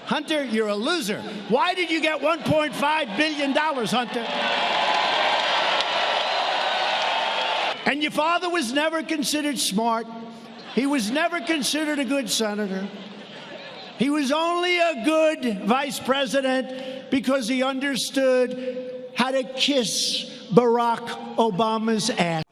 Hunter, you're a loser. Why did you get $1.5 billion, Hunter? And your father was never considered smart. He was never considered a good senator. He was only a good vice president because he understood how to kiss Barack Obama's ass.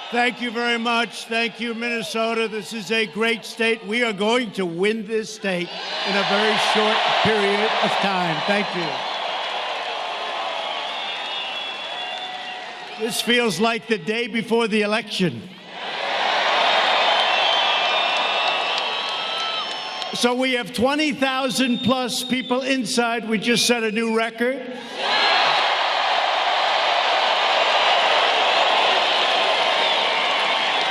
Thank you very much. Thank you, Minnesota. This is a great state. We are going to win this state in a very short period of time. Thank you. This feels like the day before the election. So we have 20,000 plus people inside. We just set a new record.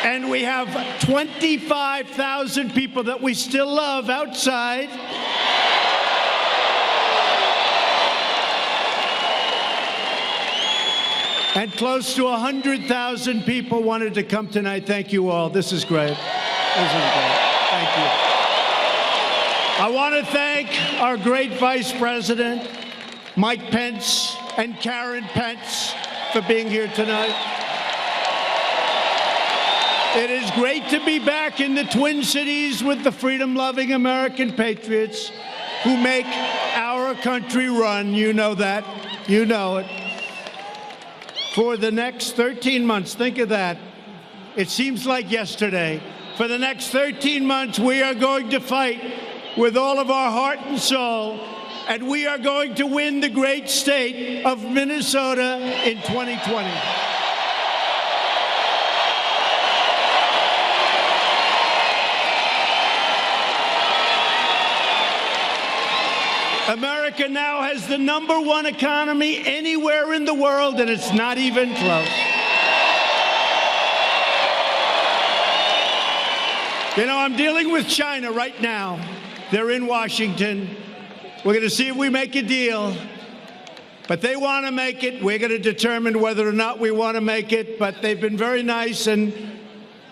And we have 25,000 people that we still love outside. And close to 100,000 people wanted to come tonight. Thank you all. This is great. This is great. Thank you. I want to thank our great Vice President, Mike Pence, and Karen Pence for being here tonight. It is great to be back in the Twin Cities with the freedom-loving American patriots who make our country run. You know that. You know it. For the next 13 months, think of that. It seems like yesterday. For the next 13 months, we are going to fight with all of our heart and soul, and we are going to win the great state of Minnesota in 2020. America now has the #1 economy anywhere in the world, and it's not even close. You know, I'm dealing with China right now. They're in Washington. We're going to see if we make a deal. But they want to make it. We're going to determine whether or not we want to make it. But they've been very nice. And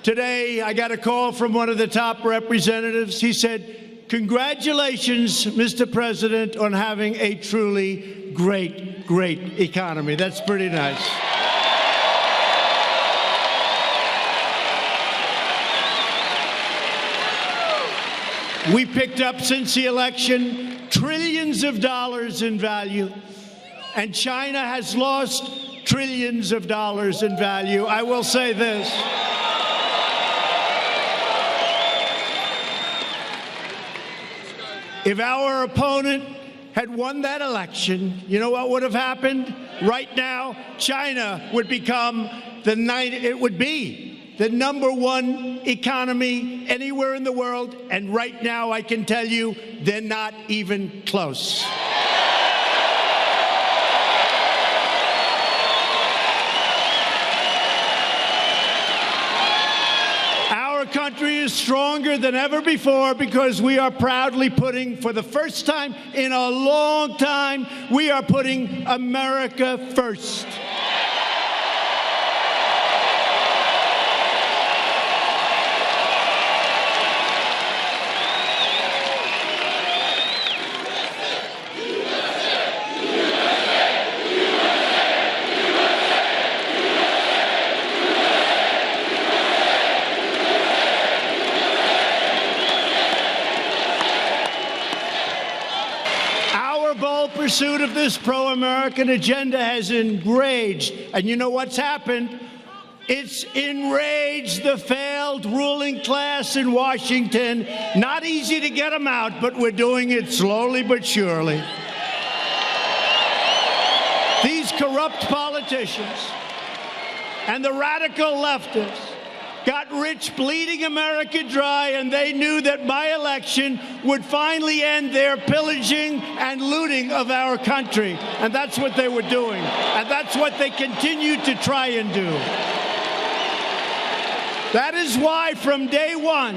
today I got a call from one of the top representatives. He said, "Congratulations, Mr. President, on having a truly great, great economy." That's pretty nice. We picked up, since the election, trillions of dollars in value, and China has lost trillions of dollars in value. I will say this. If our opponent had won that election, you know what would have happened? Right now, China would become the #1 economy anywhere in the world, and right now I can tell you they're not even close. Our country is stronger than ever before because we are proudly putting, for the first time in a long time, we are putting America first. Pursuit of this pro-American agenda has enraged, and you know what's happened? It's enraged the failed ruling class in Washington. Not easy to get them out, but we're doing it slowly but surely. These corrupt politicians and the radical leftists got rich bleeding America dry, and they knew that my election would finally end their pillaging and looting of our country. And that's what they were doing. And that's what they continue to try and do. That is why from day one,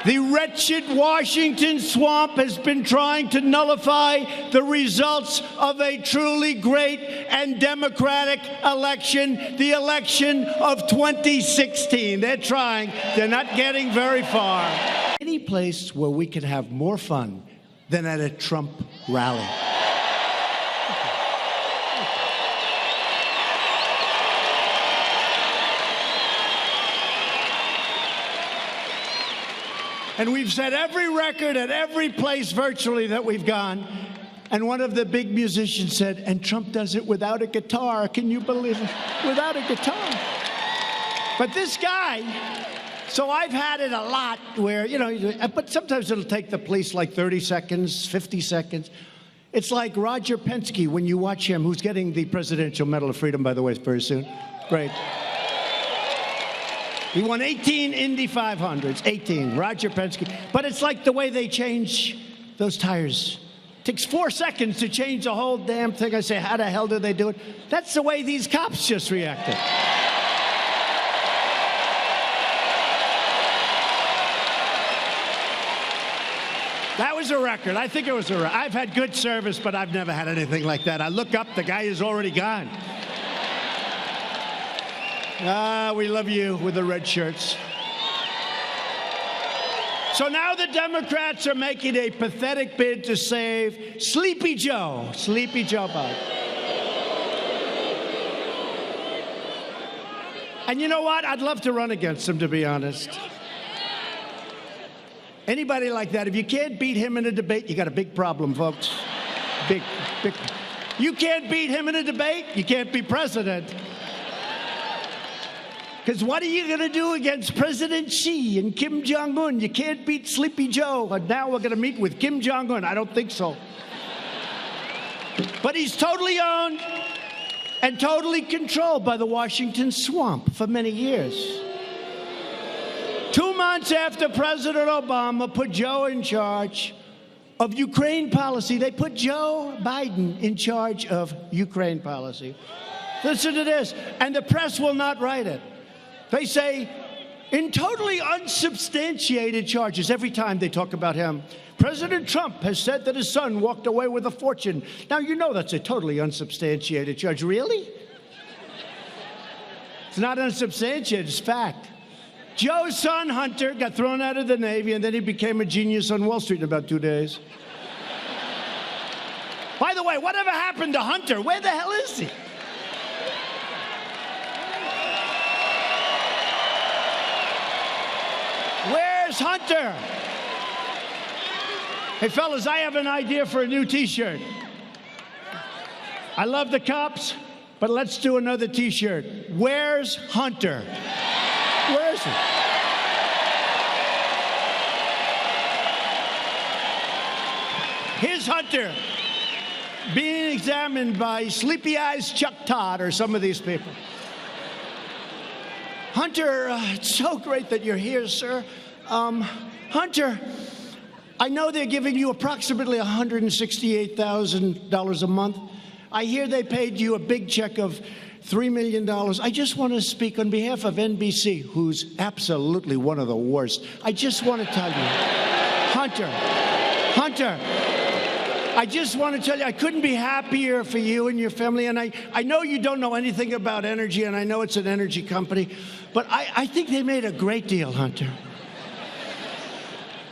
the wretched Washington swamp has been trying to nullify the results of a truly great and democratic election, the election of 2016. They're trying. They're not getting very far. Any place where we can have more fun than at a Trump rally. And we've set every record at every place virtually that we've gone. And one of the big musicians said, and Trump does it without a guitar. Can you believe it? Without a guitar. But this guy, so I've had it a lot where, you know, but sometimes it'll take the police like 30 seconds, 50 seconds. It's like Roger Penske when you watch him, who's getting the Presidential Medal of Freedom, by the way, very soon. Great. He won 18 Indy 500s, 18, Roger Penske. But it's like the way they change those tires. It takes 4 seconds to change the whole damn thing. I say, how the hell do they do it? That's the way these cops just reacted. That was a record. I think it was a record. I've had good service, but I've never had anything like that. I look up, the guy is already gone. We love you with the red shirts. So now the Democrats are making a pathetic bid to save Sleepy Joe Biden. And you know what? I'd love to run against him, to be honest. Anybody like that, if you can't beat him in a debate, you got a big problem, folks. Big. You can't beat him in a debate, you can't be president. Because what are you going to do against President Xi and Kim Jong-un? You can't beat Sleepy Joe. And now we're going to meet with Kim Jong-un. I don't think so. But he's totally owned and totally controlled by the Washington swamp for many years. 2 months after President Obama put Joe in charge of Ukraine policy, they put Joe Biden in charge of Ukraine policy. Listen to this, and the press will not write it. They say, in totally unsubstantiated charges, every time they talk about him, President Trump has said that his son walked away with a fortune. Now, you know that's a totally unsubstantiated charge. Really? It's not unsubstantiated, it's fact. Joe's son, Hunter, got thrown out of the Navy, and then he became a genius on Wall Street in about 2 days. By the way, whatever happened to Hunter? Where the hell is he? Where's Hunter? Hey, fellas, I have an idea for a new T-shirt. I love the cops, but let's do another T-shirt. Where's Hunter? Where is he? Here's Hunter being examined by Sleepy Eyes Chuck Todd or some of these people. Hunter, it's so great that you're here, sir. Hunter, I know they're giving you approximately $168,000 a month. I hear they paid you a big check of $3 million. I just want to speak on behalf of NBC, who's absolutely one of the worst. I just want to tell you, Hunter, I just want to tell you, I couldn't be happier for you and your family. And I know you don't know anything about energy, and I know it's an energy company, but I think they made a great deal, Hunter.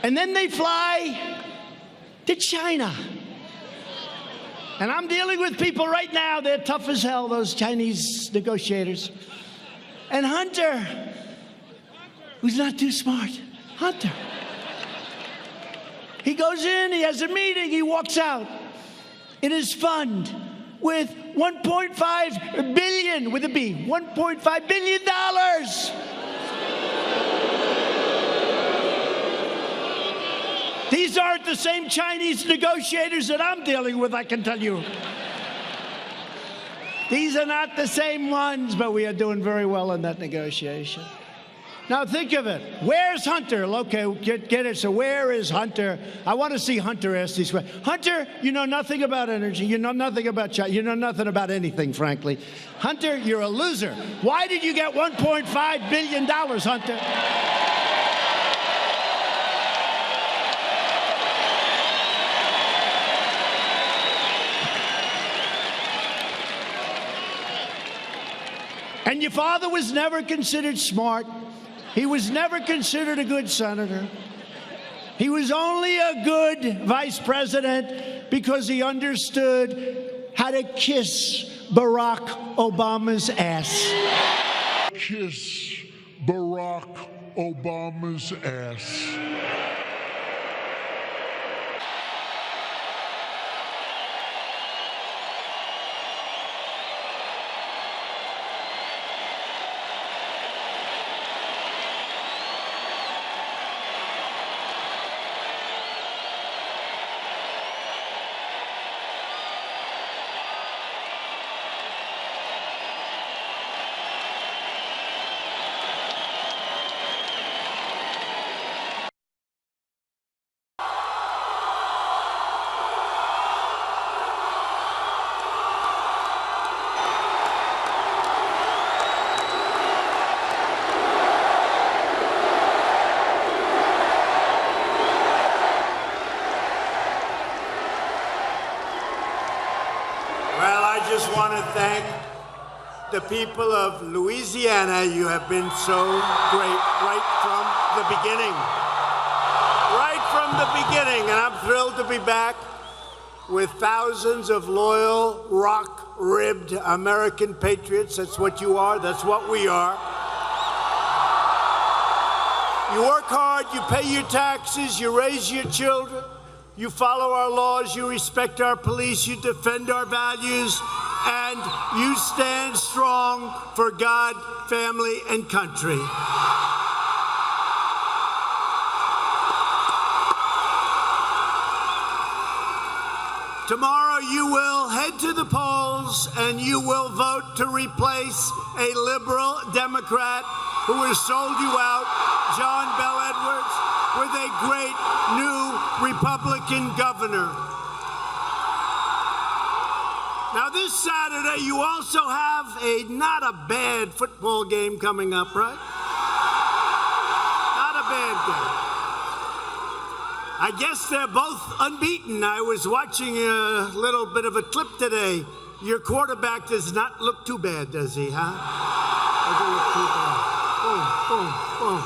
And then they fly to China. And I'm dealing with people right now, they're tough as hell, those Chinese negotiators. And Hunter, who's not too smart, Hunter, he goes in, he has a meeting, he walks out in his fund with $1.5 billion, with a B, $1.5 billion. These aren't the same Chinese negotiators that I'm dealing with, I can tell you. These are not the same ones, but we are doing very well in that negotiation. Now think of it. Where's Hunter? Okay, get it. So where is Hunter? I want to see Hunter ask these questions. Hunter, you know nothing about energy. You know nothing about China. You know nothing about anything, frankly. Hunter, you're a loser. Why did you get $1.5 billion, Hunter? And your father was never considered smart. He was never considered a good senator. He was only a good vice president because he understood how to kiss Barack Obama's ass. Kiss Barack Obama's ass. I just want to thank the people of Louisiana. You have been so great right from the beginning. Right from the beginning. And I'm thrilled to be back with thousands of loyal, rock-ribbed American patriots. That's what you are. That's what we are. You work hard. You pay your taxes. You raise your children. You follow our laws, you respect our police, you defend our values, and you stand strong for God, family, and country. Tomorrow you will head to the polls and you will vote to replace a liberal Democrat who has sold you out, John Bel Edwards, with a great new Republican governor. Now this Saturday, you also have a not a bad football game coming up, right? Not a bad game. I guess they're both unbeaten. I was watching a little bit of a clip today. Your quarterback does not look too bad, does he, huh? Doesn't look too bad. Boom, boom, boom.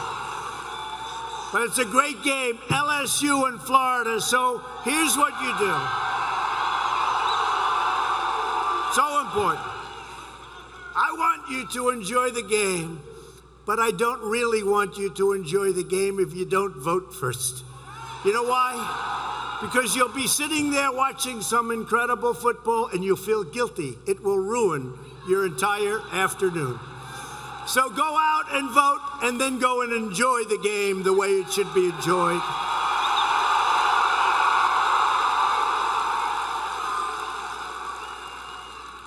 But it's a great game, LSU and Florida, so here's what you do. So important. I want you to enjoy the game, but I don't really want you to enjoy the game if you don't vote first. You know why? Because you'll be sitting there watching some incredible football and you'll feel guilty. It will ruin your entire afternoon. So go out and vote and then go and enjoy the game the way it should be enjoyed.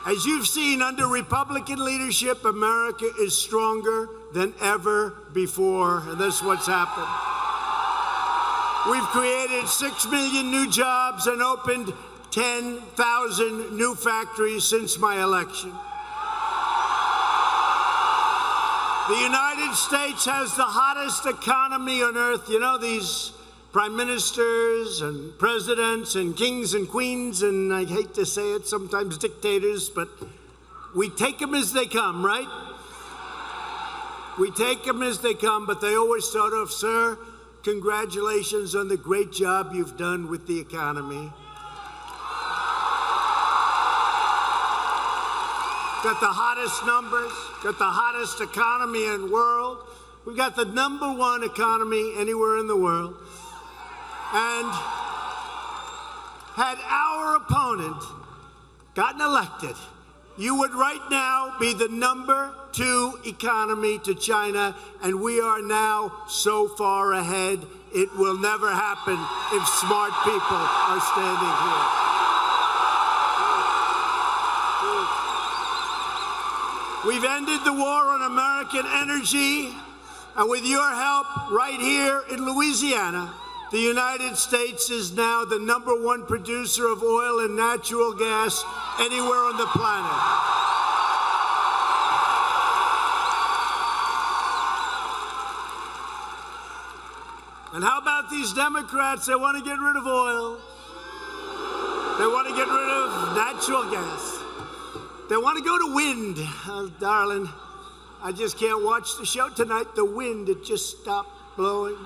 As you've seen under Republican leadership, America is stronger than ever before, and that's what's happened. We've created 6 million new jobs and opened 10,000 new factories since my election. The United States has the hottest economy on earth. You know, these prime ministers and presidents and kings and queens, and I hate to say it, sometimes dictators, but we take them as they come, right? We take them as they come, but they always start off, sir, congratulations on the great job you've done with the economy. Got the hottest numbers, got the hottest economy in the world. We got the #1 economy anywhere in the world. And had our opponent gotten elected, you would right now be the #2 economy to China, and we are now so far ahead, it will never happen if smart people are standing here. We've ended the war on American energy, and with your help right here in Louisiana, the United States is now the #1 producer of oil and natural gas anywhere on the planet. And how about these Democrats? They want to get rid of oil. They want to get rid of natural gas. They want to go to wind. Oh, darling, I just can't watch the show tonight. The wind, it just stopped blowing.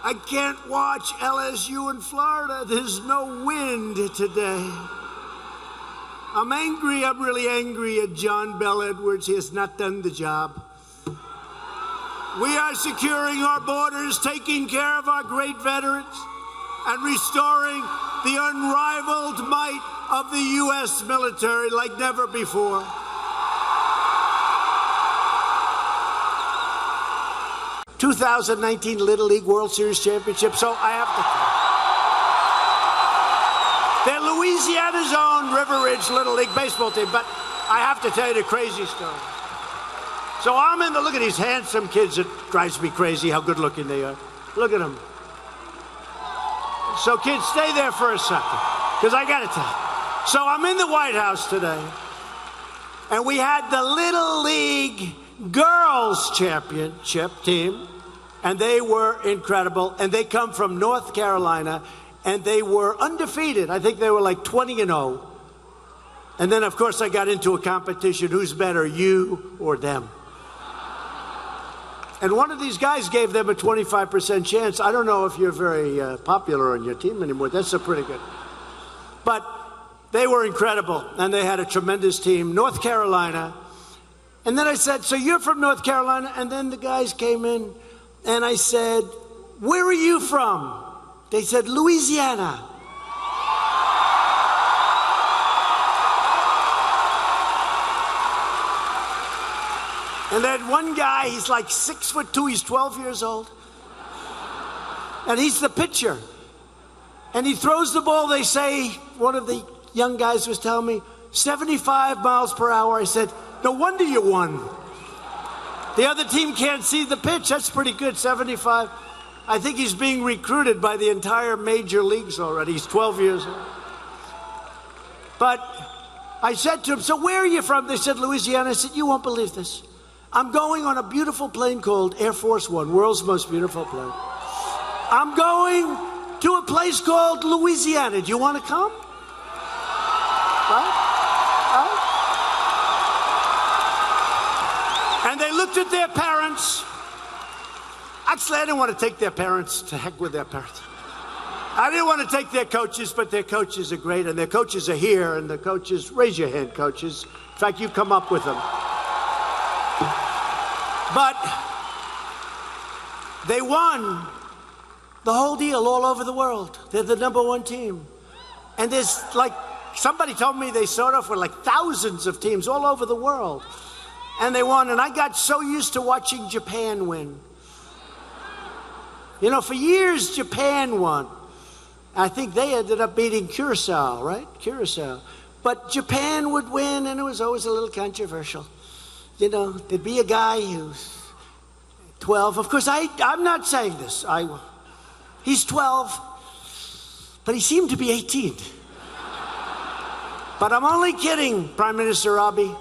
I can't watch LSU in Florida. There's no wind today. I'm angry. I'm really angry at John Bel Edwards. He has not done the job. We are securing our borders, taking care of our great veterans, and restoring the unrivaled might of the U.S. military like never before. '19 Little League World Series Championship, so I have to. They're Louisiana's own River Ridge Little League baseball team, but I have to tell you the crazy story. So I'm in the, look at these handsome kids. It drives me crazy how good looking they are. Look at them. So kids, stay there for a second, because I got to tell you. So I'm in the White House today, and we had the Little League Girls Championship team, and they were incredible, and they come from North Carolina, and they were undefeated. I think they were like 20-0. And then, of course, I got into a competition. Who's better, you or them? And one of these guys gave them a 25% chance. I don't know if you're very popular on your team anymore. That's a pretty good. But they were incredible, and they had a tremendous team. North Carolina. And then I said, so you're from North Carolina? And then the guys came in, and I said, where are you from? They said, Louisiana. And then one guy, he's like 6'2", he's 12 years old. And he's the pitcher. And he throws the ball, they say, one of the young guys was telling me, 75 miles per hour. I said, no wonder you won. The other team can't see the pitch. That's pretty good, 75. I think he's being recruited by the entire major leagues already. He's 12 years old. But I said to him, so where are you from? They said, Louisiana. I said, you won't believe this. I'm going on a beautiful plane called Air Force One, world's most beautiful plane. I'm going to a place called Louisiana. Do you want to come? Right? And they looked at their parents. Actually, I didn't want to take their parents. To heck with their parents. I didn't want to take their coaches, but their coaches are great, and their coaches are here, and the coaches, raise your hand, coaches. In fact, you come up with them. But they won the whole deal all over the world. They're the #1 team. And there's like, somebody told me they started off with like thousands of teams all over the world. And they won, and I got so used to watching Japan win. You know, for years, Japan won. I think they ended up beating Curacao, right? Curacao. But Japan would win, and it was always a little controversial. You know, there'd be a guy who's 12. Of course, I'm not saying this. He's 12, but he seemed to be 18. But I'm only kidding, Prime Minister Abiy,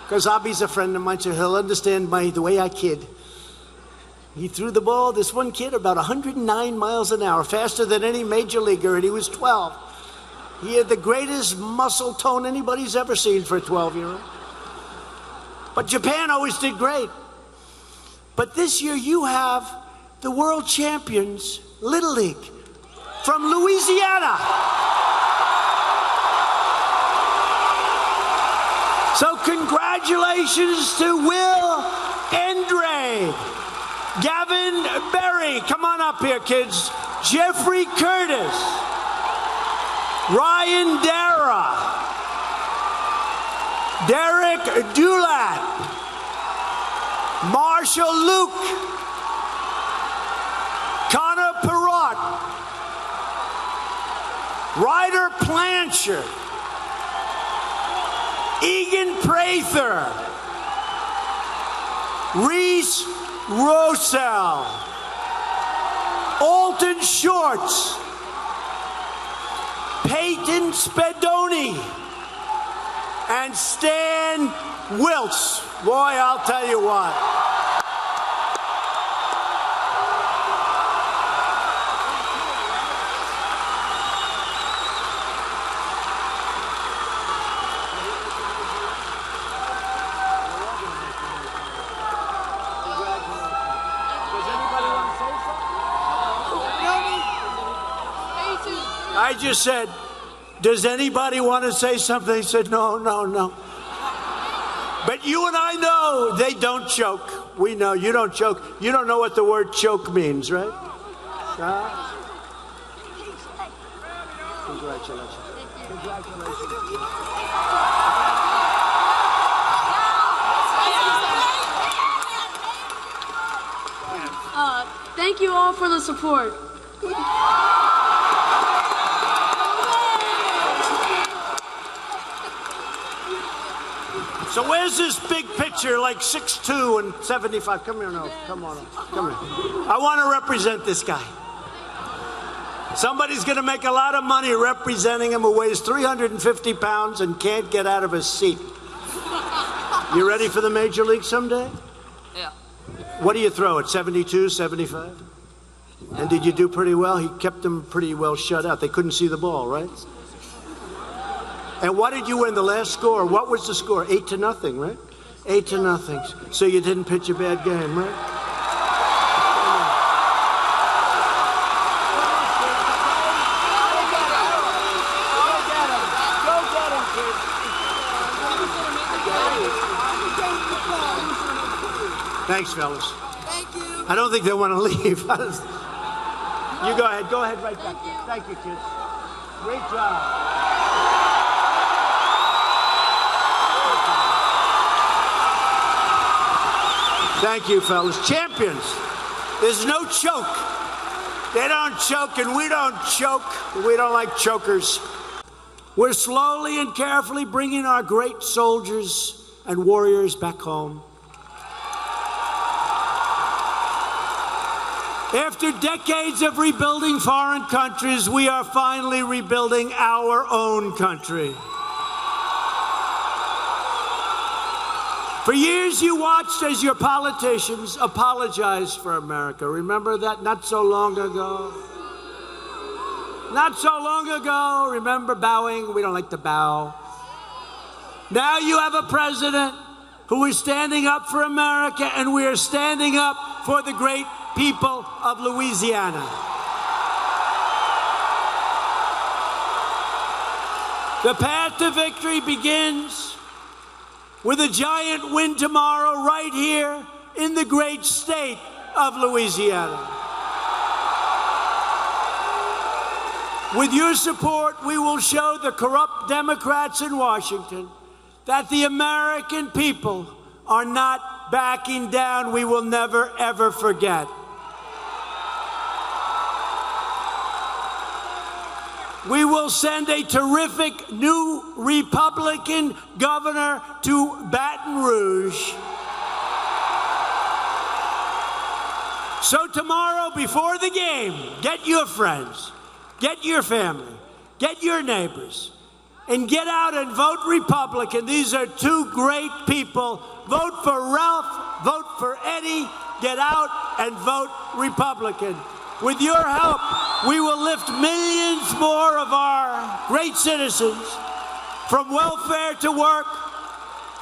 because Abiy's a friend of mine, so he'll understand the way I kid. He threw the ball, this one kid, about 109 miles an hour, faster than any major leaguer, and he was 12. He had the greatest muscle tone anybody's ever seen for a 12-year-old. But Japan always did great. But this year you have the world champions, Little League, from Louisiana. So congratulations to Will Endre, Gavin Berry, come on up here, kids. Jeffrey Curtis, Ryan Dara, Derek Dulat, Marshall Luke, Connor Perrott, Ryder Blanchard, Egan Prather, Reese Rossell, Alton Shorts, Peyton Spadoni, and Stan Wiltz. Boy, I'll tell you what. I just said, does anybody want to say something? He said, no, no, no. But you and I know they don't choke. We know you don't choke. You don't know what the word choke means, right? Congratulations. Congratulations. Thank you all for the support. So where's this big picture, like 6'2" and 75? Come here, no, come on, come here. I want to represent this guy. Somebody's going to make a lot of money representing him who weighs 350 pounds and can't get out of his seat. You ready for the major league someday? Yeah. What do you throw at 72, 75? And did you do pretty well? He kept them pretty well shut out. They couldn't see the ball, right? And what did you win the last score? What was the score? 8-0, right? 8-0. So you didn't pitch a bad game, right? Thanks, fellas. Thank you. I don't think they want to leave. You go ahead. Go ahead right back. Thank you, kids. Great job. Thank you, fellas. Champions. There's no choke. They don't choke, and we don't choke. We don't like chokers. We're slowly and carefully bringing our great soldiers and warriors back home. After decades of rebuilding foreign countries, we are finally rebuilding our own country. For years, you watched as your politicians apologized for America. Remember that? Not so long ago. Not so long ago. Remember bowing? We don't like to bow. Now you have a president who is standing up for America, and we are standing up for the great people of Louisiana. The path to victory begins with a giant win tomorrow right here in the great state of Louisiana. With your support, we will show the corrupt Democrats in Washington that the American people are not backing down. We will never, ever forget. We will send a terrific new Republican governor to Baton Rouge. So tomorrow, before the game, get your friends, get your family, get your neighbors, and get out and vote Republican. These are two great people. Vote for Ralph, vote for Eddie, get out and vote Republican. With your help, we will lift millions more of our great citizens from welfare to work,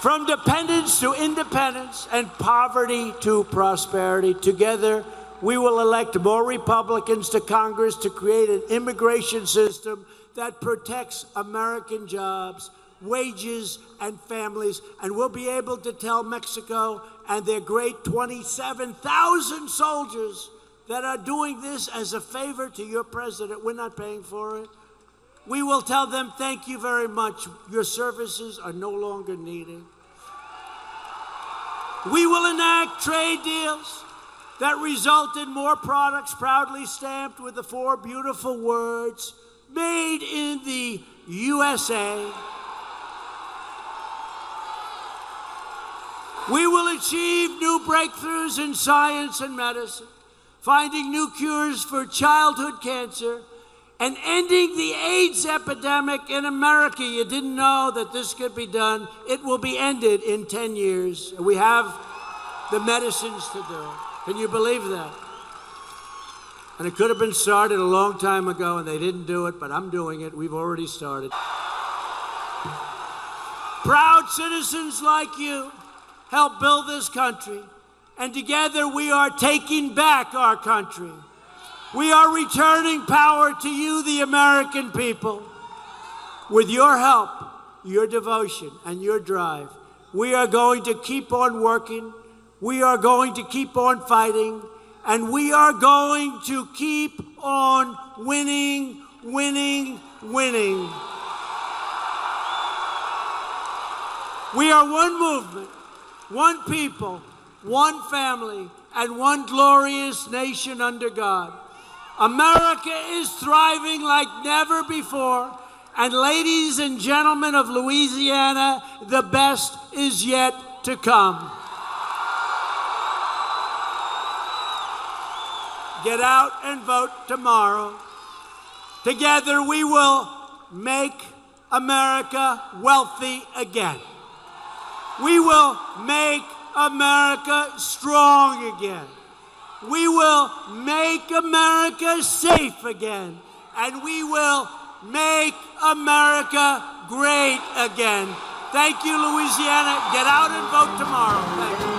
from dependence to independence, and poverty to prosperity. Together, we will elect more Republicans to Congress to create an immigration system that protects American jobs, wages, and families. And we'll be able to tell Mexico and their great 27,000 soldiers that are doing this as a favor to your president. We're not paying for it. We will tell them, thank you very much. Your services are no longer needed. We will enact trade deals that result in more products proudly stamped with the 4 beautiful words, made in the USA. We will achieve new breakthroughs in science and medicine, finding new cures for childhood cancer, and ending the AIDS epidemic in America. You didn't know that this could be done. It will be ended in 10 years. We have the medicines to do it. Can you believe that? And it could have been started a long time ago, and they didn't do it, but I'm doing it. We've already started. Proud citizens like you help build this country, and together we are taking back our country. We are returning power to you, the American people. With your help, your devotion, and your drive, we are going to keep on working, we are going to keep on fighting, and we are going to keep on winning, winning, winning. We are one movement, one people, one family, and one glorious nation under God. America is thriving like never before, and ladies and gentlemen of Louisiana, the best is yet to come. Get out and vote tomorrow. Together we will make America wealthy again. We will make America strong again. We will make America safe again. And we will make America great again. Thank you, Louisiana. Get out and vote tomorrow. Thank you.